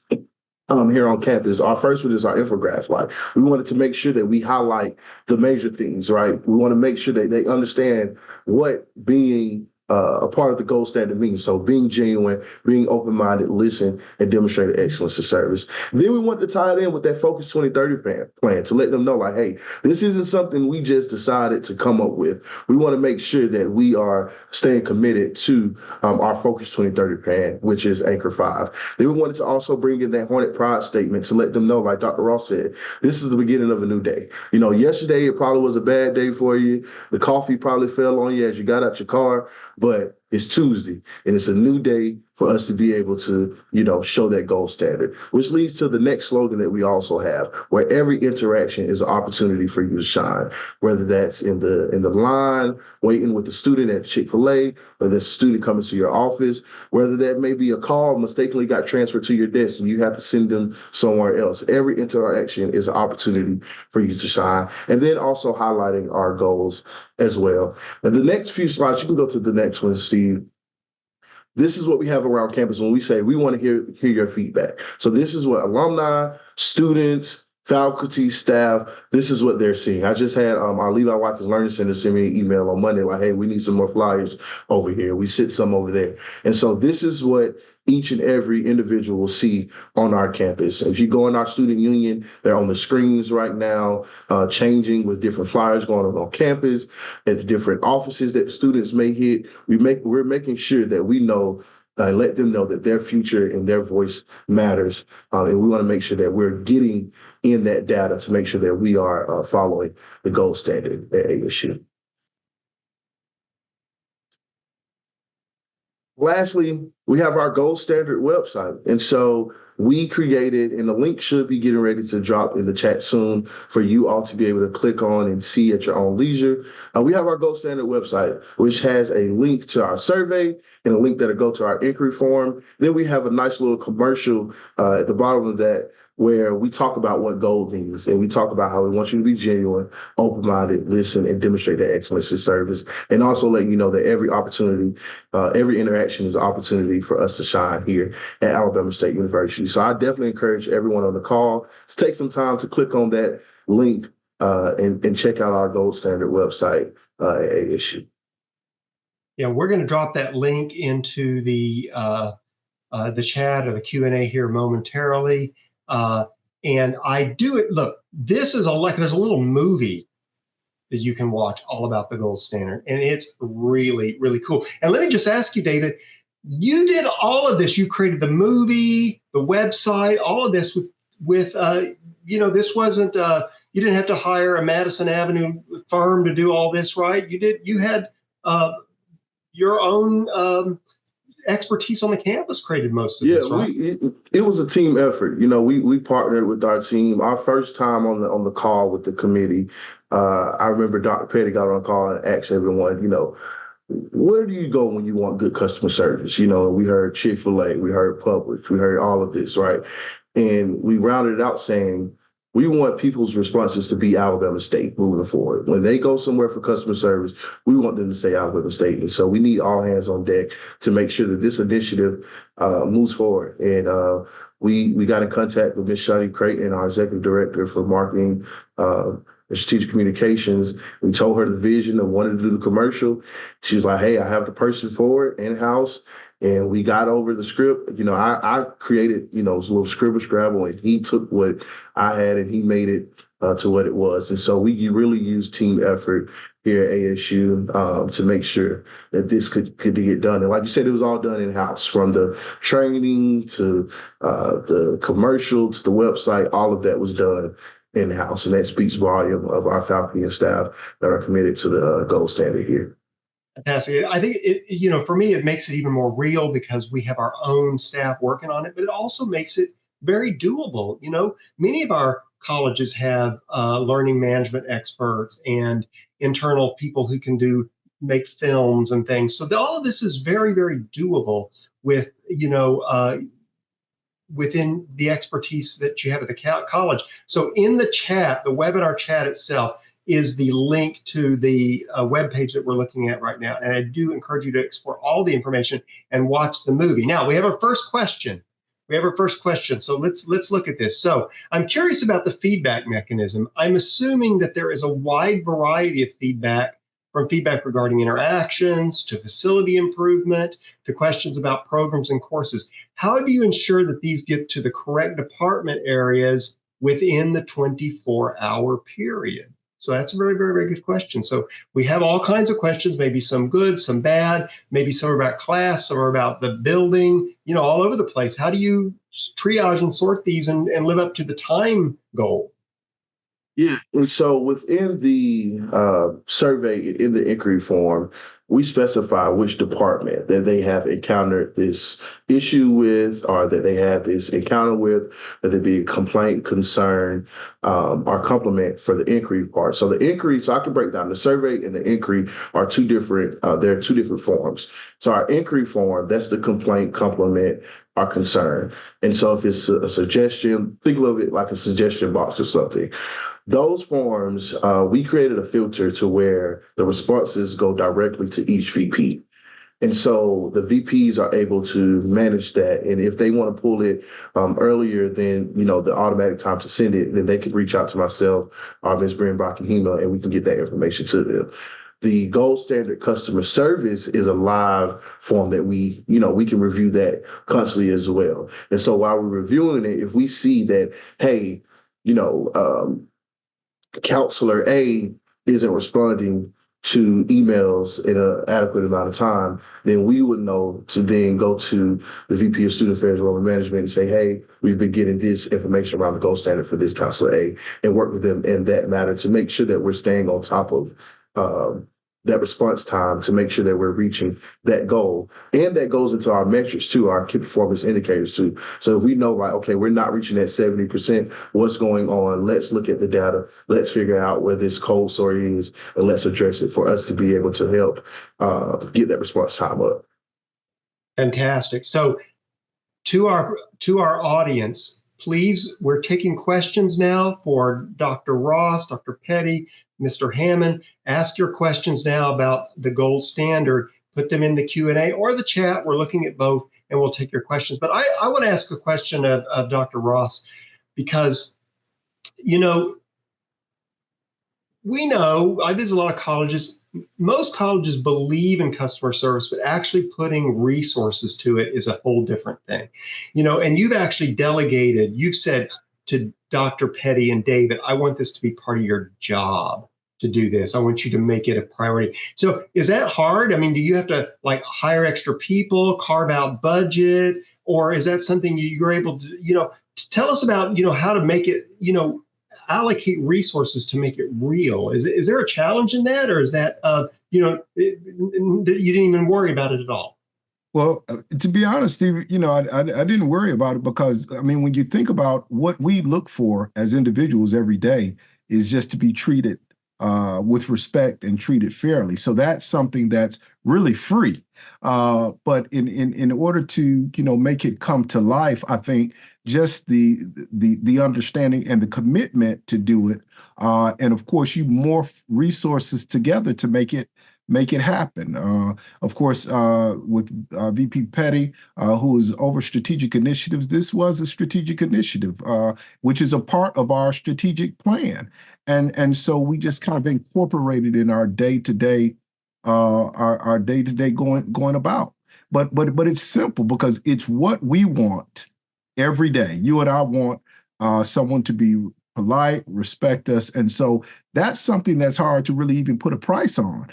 here on campus, our first one is our infographic. Like, we wanted to make sure that we highlight the major things, right? We want to make sure that they understand what being a part of the gold standard means. So being genuine, being open-minded, listen, and demonstrate excellence of service. And then we want to tie it in with that Focus 2030 plan to let them know, like, hey, this isn't something we just decided to come up with. We want to make sure that we are staying committed to our Focus 2030 plan, which is Anchor 5. Then we wanted to also bring in that Hornet Pride statement to let them know, like Dr. Ross said, this is the beginning of a new day. Yesterday it probably was a bad day for you. The coffee probably fell on you as you got out your car. But it's Tuesday, and it's a new day for us to be able to, show that gold standard, which leads to the next slogan that we also have, where every interaction is an opportunity for you to shine, whether that's in the line, waiting with the student at Chick-fil-A, whether it's a student coming to your office, whether that may be a call mistakenly got transferred to your desk and you have to send them somewhere else. Every interaction is an opportunity for you to shine. And then also highlighting our goals as well. And the next few slides, you can go to the next one, Steve. This is what we have around campus when we say we want to hear your feedback. So this is what alumni, students, faculty, staff, this is what they're seeing. I just had our Levi Watkins Learning Center send me an email on Monday, like, hey, we need some more flyers over here. We sit some over there. And so this is what each and every individual will see on our campus. If you go in our student union, they're on the screens right now, changing with different flyers going on campus, at the different offices that students may hit. We're making sure that we know, let them know that their future and their voice matters. And we want to make sure that we're getting in that data to make sure that we are following the gold standard at ASU. Lastly, we have our gold standard website. And so we created, and the link should be getting ready to drop in the chat soon for you all to be able to click on and see at your own leisure. We have our gold standard website, which has a link to our survey and a link that'll go to our inquiry form. Then we have a nice little commercial at the bottom of that, where we talk about what gold means, and we talk about how we want you to be genuine, open-minded, listen, and demonstrate that excellence in service, and also let you know that every opportunity, every interaction is an opportunity for us to shine here at Alabama State University. So I definitely encourage everyone on the call to take some time to click on that link and check out our gold standard website at ASU. Yeah, we're going to drop that link into the chat or the Q&A here momentarily. And I do it. Look, this is there's a little movie that you can watch all about the gold standard, and it's really, really cool. And let me just ask you, David, you did all of this. You created the movie, the website, all of this with this wasn't, you didn't have to hire a Madison Avenue firm to do all this, right? You had your own expertise on the campus created most of this, right? It was a team effort. We partnered with our team. Our first time on the call with the committee, I remember Dr. Petty got on the call and asked everyone, where do you go when you want good customer service? We heard Chick-fil-A, we heard Publix, we heard all of this, right? And we rounded it out saying, we want people's responses to be Alabama State moving forward. When they go somewhere for customer service, we want them to say Alabama State. And so we need all hands on deck to make sure that this initiative moves forward. And we got in contact with Ms. Shadi Creighton, our executive director for marketing and strategic communications. We told her the vision of wanting to do the commercial. She was like, hey, I have the person for it in-house. And we got over the script. I created, a little scribble scrabble, and he took what I had and he made it to what it was. And so we really used team effort here at ASU to make sure that this could get done. And like you said, it was all done in-house, from the training to the commercial to the website. All of that was done in-house. And that speaks volume of our faculty and staff that are committed to the gold standard here. Fantastic. I think for me, it makes it even more real because we have our own staff working on it, but it also makes it very doable. Many of our colleges have learning management experts and internal people who can make films and things. So all of this is very, very doable with, within the expertise that you have at the college. So in the chat, the webinar chat itself is the link to the webpage that we're looking at right now. And I do encourage you to explore all the information and watch the movie. Now, we have our first question. So let's look at this. So I'm curious about the feedback mechanism. I'm assuming that there is a wide variety of feedback, from feedback regarding interactions to facility improvement to questions about programs and courses. How do you ensure that these get to the correct department areas within the 24-hour period? So that's a very, very, very good question. So we have all kinds of questions, maybe some good, some bad, maybe some are about class, some are about the building, all over the place. How do you triage and sort these and live up to the time goal? Yeah, and so within the survey, in the inquiry form, we specify which department that they have encountered this issue with, or that they have this encounter with, that there be a complaint, concern, or compliment for the inquiry part. So the inquiry, so I can break down the survey and the inquiry are two different, there are two different forms. So our inquiry form, that's the complaint, compliment, or concern. And so if it's a suggestion, think of it like a suggestion box or something. Those forms, we created a filter to where the responses go directly to each VP. And so the VPs are able to manage that. And if they want to pull it earlier than, the automatic time to send it, then they can reach out to myself or Ms. Brienbach and Hema, and we can get that information to them. The gold standard customer service is a live form that we can review that constantly as well. And so while we're reviewing it, if we see that, hey, Counselor A isn't responding to emails in an adequate amount of time, then we would know to then go to the VP of Student Affairs Enrollment Management and say, hey, we've been getting this information around the gold standard for this Counselor A, and work with them in that matter to make sure that we're staying on top of that response time, to make sure that we're reaching that goal. And that goes into our metrics too, our key performance indicators too. So if we know, like, okay, we're not reaching that 70%, what's going on? Let's look at the data. Let's figure out where this cold sore is, and let's address it for us to be able to help get that response time up. Fantastic. So to our audience, please, we're taking questions now for Dr. Ross, Dr. Petty, Mr. Hammond. Ask your questions now about the gold standard. Put them in the Q&A or the chat. We're looking at both, and we'll take your questions. But I want to ask a question of Dr. Ross, because, we know, I visit a lot of colleges. Most colleges believe in customer service, but actually putting resources to it is a whole different thing. And you've actually delegated, you've said to Dr. Petty and David, I want this to be part of your job to do this. I want you to make it a priority. So is that hard? I mean, do you have to hire extra people, carve out budget, or is that something you're able to, tell us about, how to make it, allocate resources to make it real? Is there a challenge in that, or is that you didn't even worry about it at all? Well, to be honest, Steve, I didn't worry about it because, when you think about what we look for as individuals every day is just to be treated with respect and treated fairly. So that's something that's really free. But in order to, make it come to life, I think just the understanding and the commitment to do it. And of course, you morph resources together to make it happen. Of course, with VP Petty, who is over strategic initiatives, this was a strategic initiative, which is a part of our strategic plan. And so we just kind of incorporated in our day-to-day, our day-to-day going about. But it's simple because it's what we want every day. You and I want someone to be polite, respect us. And so that's something that's hard to really even put a price on.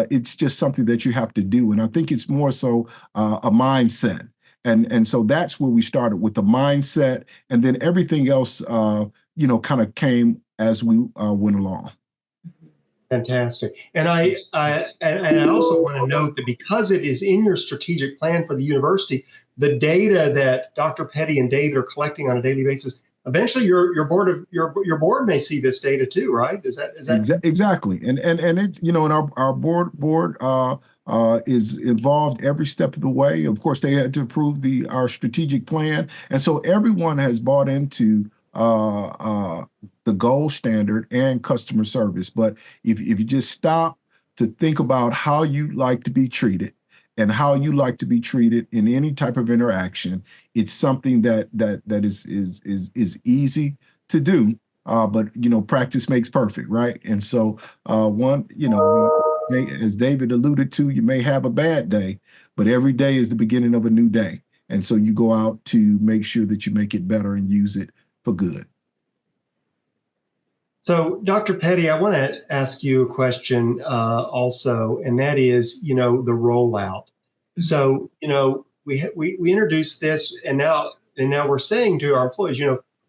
It's just something that you have to do. And I think it's more so a mindset. And so that's where we started, with the mindset, and then everything else kind of came as we went along. Fantastic. And I also want to note that because it is in your strategic plan for the university, the data that Dr. Petty and David are collecting on a daily basis, eventually your board may see this data too, right? Is that exactly? And it's, and our board is involved every step of the way. Of course, they had to approve our strategic plan, and so everyone has bought into the gold standard and customer service. But if you just stop to think about how you like to be treated and how you like to be treated in any type of interaction, it's something that is easy to do. But practice makes perfect, right? And so as David alluded to, you may have a bad day, but every day is the beginning of a new day. And so you go out to make sure that you make it better and use it for good. So, Dr. Petty, I want to ask you a question also, and that is, the rollout. So, we introduced this, and now we're saying to our employees,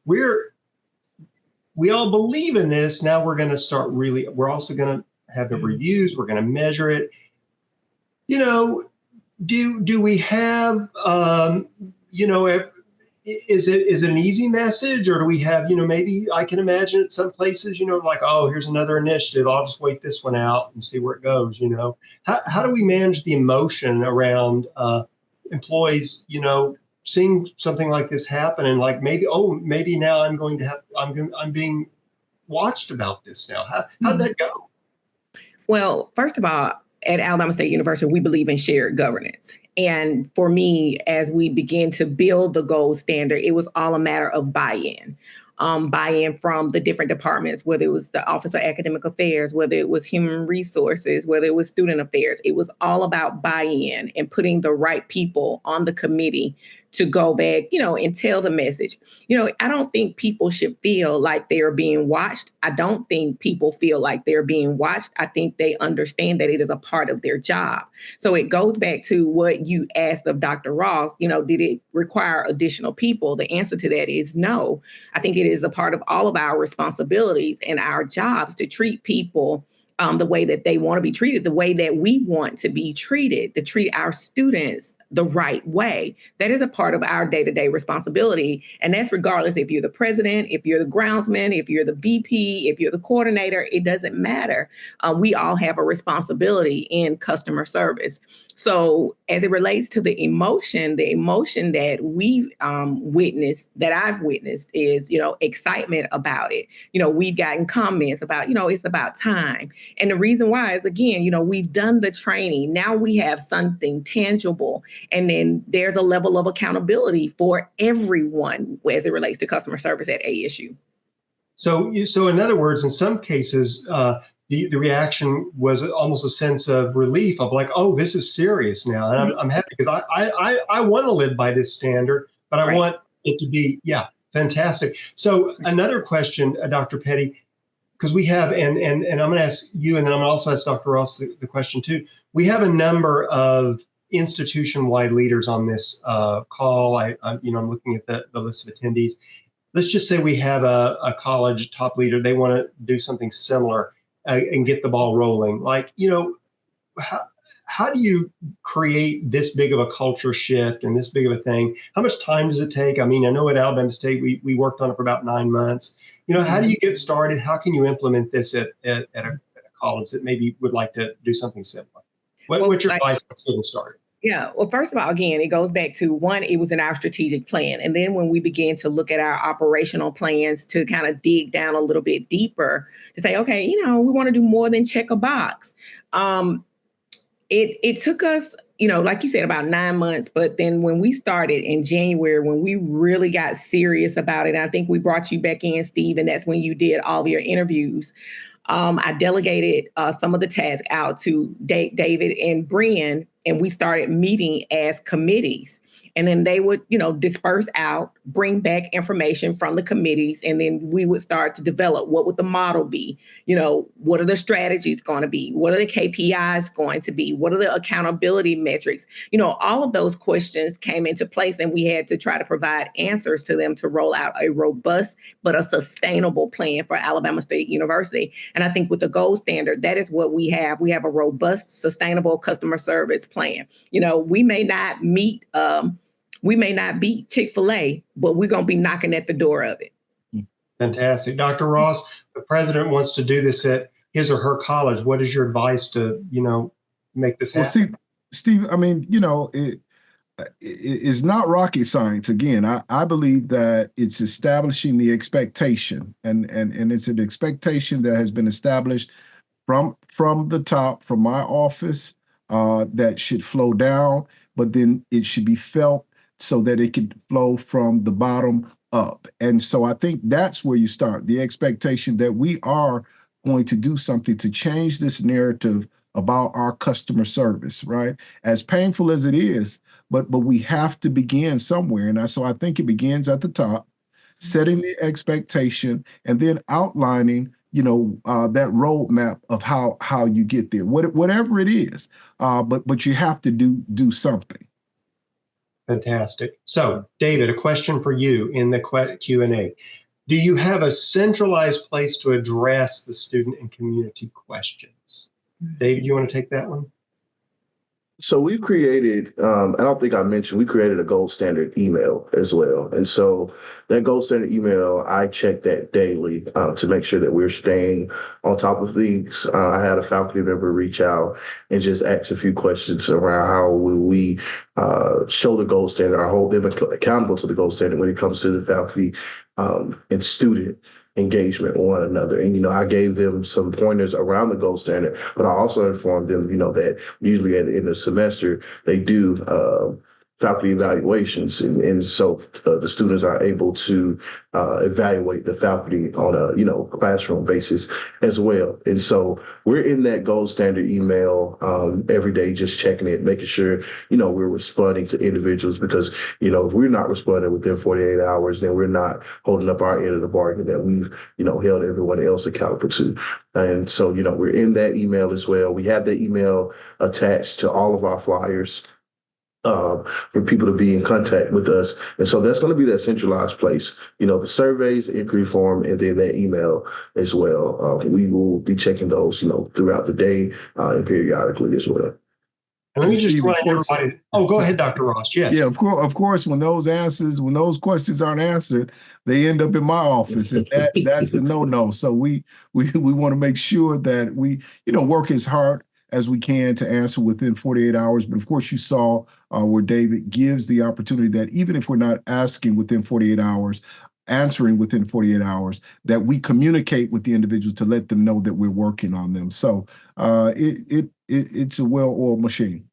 we all believe in this. Now we're going to start we're also going to have the reviews. We're going to measure it. Do we have, is it an easy message, or do we have, maybe I can imagine at some places, like, oh, here's another initiative. I'll just wait this one out and see where it goes. How do we manage the emotion around employees, seeing something like this happen and like maybe now I'm being watched about this now. How'd that go? Well, first of all, at Alabama State University, we believe in shared governance. And for me, as we begin to build the gold standard, it was all a matter of buy-in. Buy-in from the different departments, whether it was the Office of Academic Affairs, whether it was Human Resources, whether it was Student Affairs. It was all about buy-in and putting the right people on the committee to go back, and tell the message. I don't think people should feel like they are being watched. I don't think people feel like they're being watched. I think they understand that it is a part of their job. So it goes back to what you asked of Dr. Ross, did it require additional people? The answer to that is no. I think it is a part of all of our responsibilities and our jobs to treat people the way that they want to be treated, the way that we want to be treated, to treat our students the right way. That is a part of our day-to-day responsibility. And that's regardless if you're the president, if you're the groundsman, if you're the VP, if you're the coordinator, it doesn't matter. We all have a responsibility in customer service. So as it relates to the emotion that we've witnessed, that I've witnessed is, excitement about it. We've gotten comments about, it's about time. And the reason why is, again, we've done the training. Now we have something tangible. And then there's a level of accountability for everyone as it relates to customer service at ASU. So in other words, in some cases, the reaction was almost a sense of relief of like, oh, this is serious now. And I'm happy because I want to live by this standard, but I want it to be, fantastic. So another question, Dr. Petty, because we have, and I'm going to ask you, and then I'm going to also ask Dr. Ross the question too. We have a number of institution-wide leaders on this call. I'm looking at the list of attendees. Let's just say we have a college top leader. They want to do something similar and get the ball rolling. Like, how do you create this big of a culture shift and this big of a thing? How much time does it take? I mean, I know at Alabama State, we worked on it for about 9 months. How do you get started? How can you implement this at a college that maybe would like to do something similar? What's your advice on getting started? Yeah. Well, first of all, again, it goes back to one, it was in our strategic plan. And then when we began to look at our operational plans to kind of dig down a little bit deeper to say, okay, we want to do more than check a box. It took us, like you said, about 9 months. But then when we started in January, when we really got serious about it, I think we brought you back in, Steve, and that's when you did all of your interviews. I delegated some of the tasks out to David and Brian and we started meeting as committees. And then they would, disperse out, bring back information from the committees, and then we would start to develop what would the model be? What are the strategies going to be? What are the KPIs going to be? What are the accountability metrics? All of those questions came into place, and we had to try to provide answers to them to roll out a robust but a sustainable plan for Alabama State University. And I think with the GOLD standard, that is what we have. We have a robust, sustainable customer service plan. We may not meet we may not beat Chick-fil-A, but we're going to be knocking at the door of it. Fantastic. Dr. Ross, the president wants to do this at his or her college. What is your advice to, make this happen? Well, Steve, I mean, it's not rocket science. Again, I believe that it's establishing the expectation, and it's an expectation that has been established from the top, from my office, that should flow down, but then it should be felt so that it can flow from the bottom up. And so I think that's where you start, the expectation that we are going to do something to change this narrative about our customer service, right? As painful as it is, but we have to begin somewhere. And so I think it begins at the top, setting the expectation, and then outlining, that roadmap of how you get there, whatever it is. But you have to do something. Fantastic. So, David, a question for you in the Q&A. Do you have a centralized place to address the student and community questions? David, you want to take that one? So we've created, I don't think I mentioned, we created a GOLD standard email as well. And so that GOLD standard email, I check that daily to make sure that we're staying on top of things. I had a faculty member reach out and just ask a few questions around how we show the GOLD standard, or hold them accountable to the GOLD standard when it comes to the faculty and student engagement with one another. And, I gave them some pointers around the GOLD standard, but I also informed them, that usually at the end of the semester, they do faculty evaluations. And so the students are able to evaluate the faculty on a, classroom basis as well. And so we're in that GOLD standard email every day, just checking it, making sure, we're responding to individuals, because, if we're not responding within 48 hours, then we're not holding up our end of the bargain that we've, held everyone else accountable to. And so, we're in that email as well. We have that email attached to all of our flyers for people to be in contact with us. And so that's going to be that centralized place, the surveys, the inquiry form, and then that email as well. We will be checking those, throughout the day and periodically as well. And let me just remind everybody. Oh, go ahead, Dr. Ross. Yes. Yeah, of course. When those questions aren't answered, they end up in my office, and that's a no-no. So we want to make sure that we, work as hard as we can to answer within 48 hours. But of course, you saw where David gives the opportunity that even if we're not asking within 48 hours, answering within 48 hours, that we communicate with the individuals to let them know that we're working on them. So it's a well-oiled machine.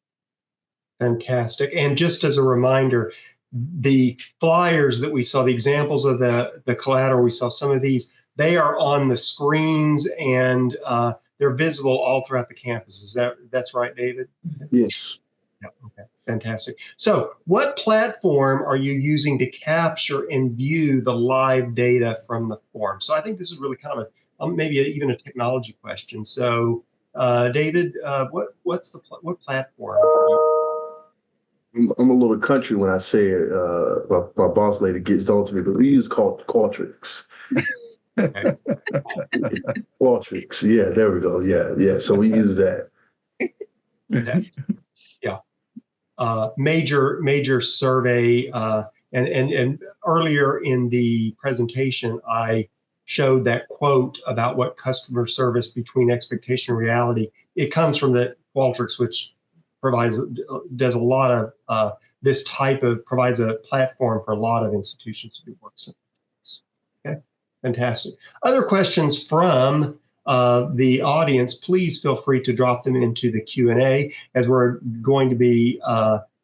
Fantastic. And just as a reminder, the flyers that we saw, the examples of the collateral, we saw some of these, they are on the screens, and they're visible all throughout the campus. That's right, David? Yes. Yeah, okay, fantastic. So what platform are you using to capture and view the live data from the form? So I think this is really kind of maybe even a technology question. So David, what platform? I'm a little country when I say it. My boss lady gets on to me, but we use Qualtrics. Okay. Qualtrics. Yeah, there we go. Yeah. So we use that. Yeah. Major survey. And earlier in the presentation, I showed that quote about what customer service between expectation and reality. It comes from the Qualtrics, which does a lot of this type of, provides a platform for a lot of institutions to do work. Okay, fantastic. Other questions from the audience, please feel free to drop them into the Q&A, as we're going to be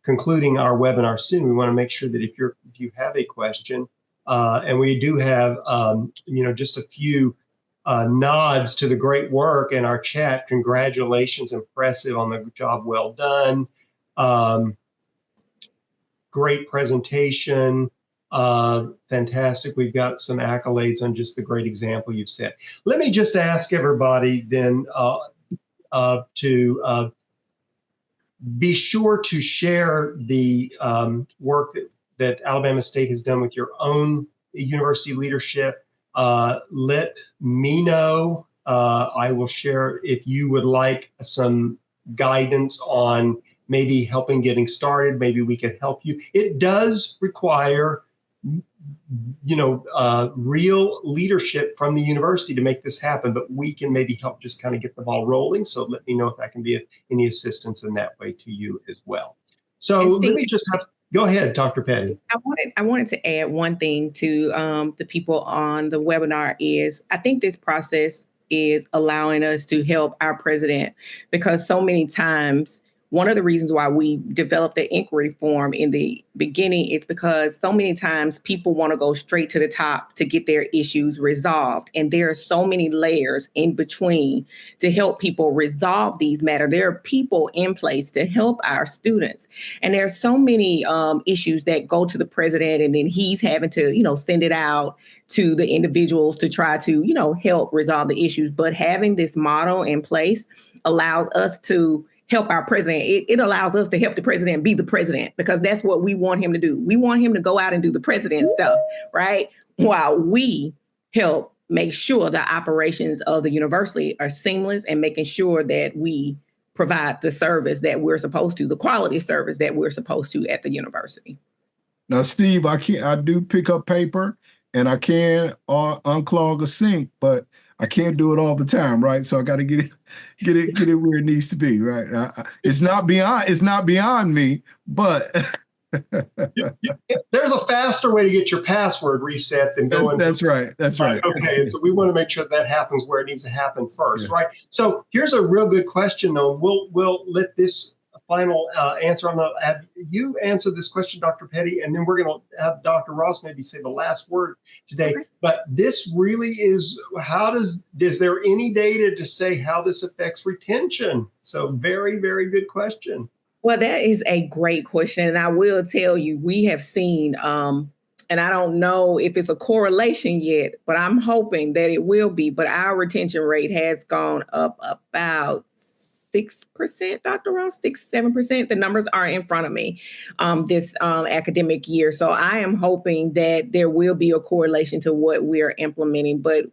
concluding our webinar soon. We want to make sure that if you have a question, and we do have just a few nods to the great work in our chat. Congratulations, impressive on the job, well done. Great presentation. Fantastic. We've got some accolades on just the great example you've set. Let me just ask everybody then to be sure to share the work that Alabama State has done with your own university leadership. Let me know. I will share if you would like some guidance on maybe helping getting started. Maybe we could help you. It does require, real leadership from the university to make this happen, but we can maybe help just kind of get the ball rolling. So let me know if I can be of any assistance in that way to you as well. So let me just go ahead, Dr. Petty. I wanted to add one thing to the people on the webinar is I think this process is allowing us to help our president, because so many times one of the reasons why we developed the inquiry form in the beginning is because so many times people want to go straight to the top to get their issues resolved. And there are so many layers in between to help people resolve these matters. There are people in place to help our students. And there are so many issues that go to the president, and then he's having to, send it out to the individuals to try to, help resolve the issues. But having this model in place allows us to help our president. It allows us to help the president be the president, because that's what we want him to do. We want him to go out and do the president stuff, right? While we help make sure the operations of the university are seamless and making sure that we provide the service that we're supposed to, the quality service that we're supposed to at the university. Now, Steve, I do pick up paper and I can unclog a sink, but I can't do it all the time, right? So I got to get it where it needs to be, right? It's not beyond me, but there's a faster way to get your password reset than going. That's right. Okay, and so we want to make sure that happens where it needs to happen first, right? So here's a real good question, though. We'll let this final answer. I'm going to have you answer this question, Dr. Petty, and then we're going to have Dr. Ross maybe say the last word today. Okay. But this really is, is there any data to say how this affects retention? So very, very good question. Well, that is a great question. And I will tell you, we have seen, and I don't know if it's a correlation yet, but I'm hoping that it will be. But our retention rate has gone up about 6%, Dr. Ross, 7%. The numbers are in front of me this academic year. So I am hoping that there will be a correlation to what we're implementing. But,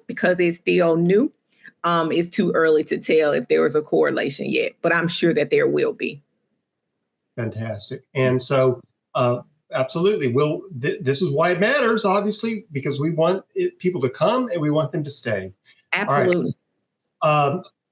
because it's still new, it's too early to tell if there was a correlation yet. But I'm sure that there will be. Fantastic. And so absolutely. This is why it matters, obviously, because we want people to come and we want them to stay. Absolutely.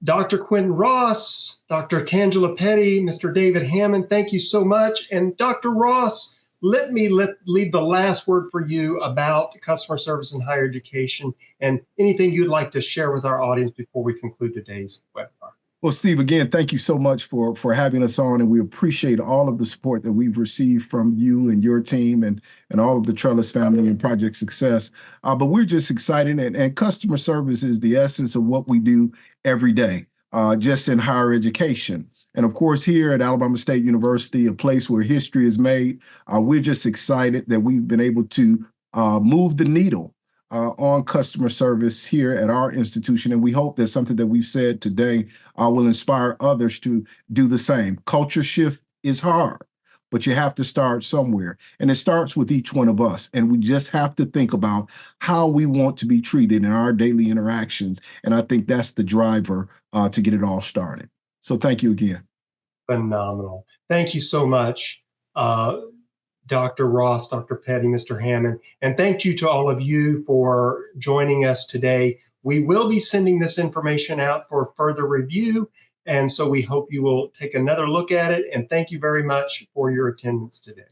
Dr. Quinton Ross, Dr. Tanjula Petty, Mr. David Hammond, thank you so much. And Dr. Ross, let me leave the last word for you about customer service in higher education and anything you'd like to share with our audience before we conclude today's webinar. Well, Steve, again, thank you so much for having us on, and we appreciate all of the support that we've received from you and your team and all of the Trellis family and Project Success. But we're just excited, and customer service is the essence of what we do every day, just in higher education. And of course, here at Alabama State University, a place where history is made, we're just excited that we've been able to move the needle on customer service here at our institution. And we hope that something that we've said today will inspire others to do the same. Culture shift is hard, but you have to start somewhere. And it starts with each one of us. And we just have to think about how we want to be treated in our daily interactions. And I think that's the driver to get it all started. So thank you again. Phenomenal. Thank you so much, Dr. Ross, Dr. Petty, Mr. Hammond, and thank you to all of you for joining us today. We will be sending this information out for further review, and so we hope you will take another look at it, and thank you very much for your attendance today.